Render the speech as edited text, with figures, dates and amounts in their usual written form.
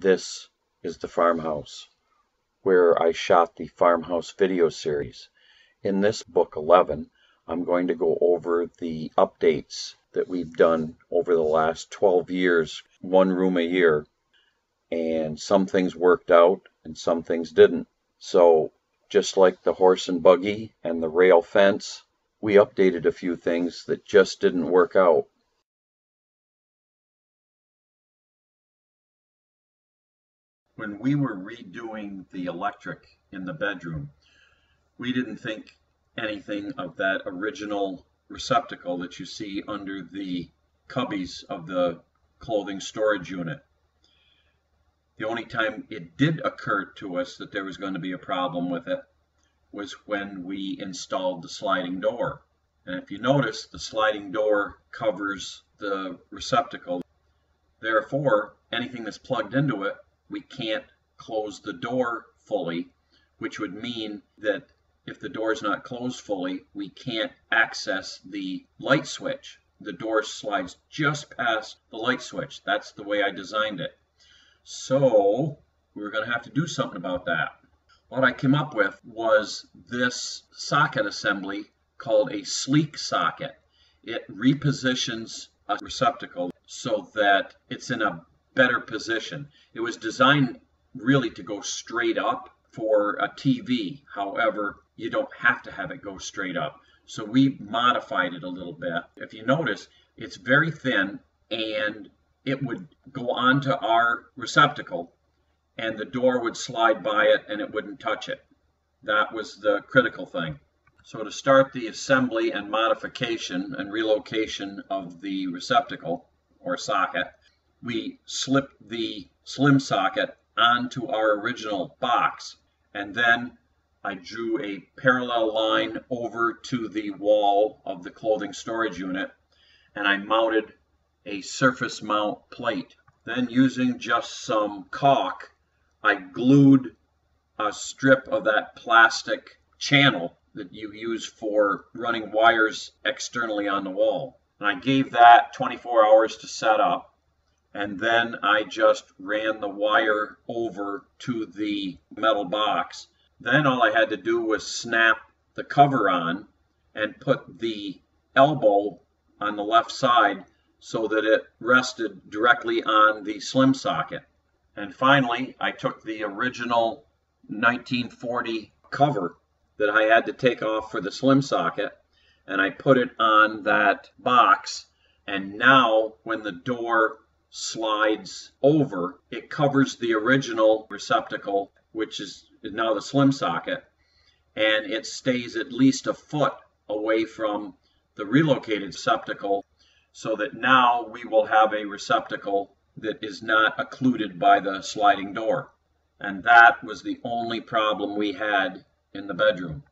This is the farmhouse, where I shot the Farmhouse video series. In this book 11, I'm going to go over the updates that we've done over the last 12 years, one room a year, and some things worked out and some things didn't. So just like the horse and buggy and the rail fence, we updated a few things that just didn't work out. When we were redoing the electric in the bedroom, we didn't think anything of that original receptacle that you see under the cubbies of the clothing storage unit. The only time it did occur to us that there was going to be a problem with it was when we installed the sliding door. And if you notice, the sliding door covers the receptacle. Therefore, anything that's plugged into it, we can't close the door fully, which would mean that if the door is not closed fully, we can't access the light switch. The door slides just past the light switch. That's the way I designed it. So we're going to have to do something about that. What I came up with was this socket assembly called a sleek socket. It repositions a receptacle so that it's in a better position. It was designed really to go straight up for a TV. However, you don't have to have it go straight up. So we modified it a little bit. If you notice, it's very thin and it would go onto our receptacle and the door would slide by it and it wouldn't touch it. That was the critical thing. So to start the assembly and modification and relocation of the receptacle or socket, we slipped the slim socket onto our original box, and then I drew a parallel line over to the wall of the clothing storage unit, and I mounted a surface mount plate. Then, using just some caulk, I glued a strip of that plastic channel that you use for running wires externally on the wall. And I gave that 24 hours to set up. And then I just ran the wire over to the metal box. Then all I had to do was snap the cover on and put the elbow on the left side so that it rested directly on the slim socket. And finally, I took the original 1940 cover that I had to take off for the slim socket, and I put it on that box. And now when the door slides over, it covers the original receptacle, which is now the slim socket, and it stays at least a foot away from the relocated receptacle, so that now we will have a receptacle that is not occluded by the sliding door. And that was the only problem we had in the bedroom.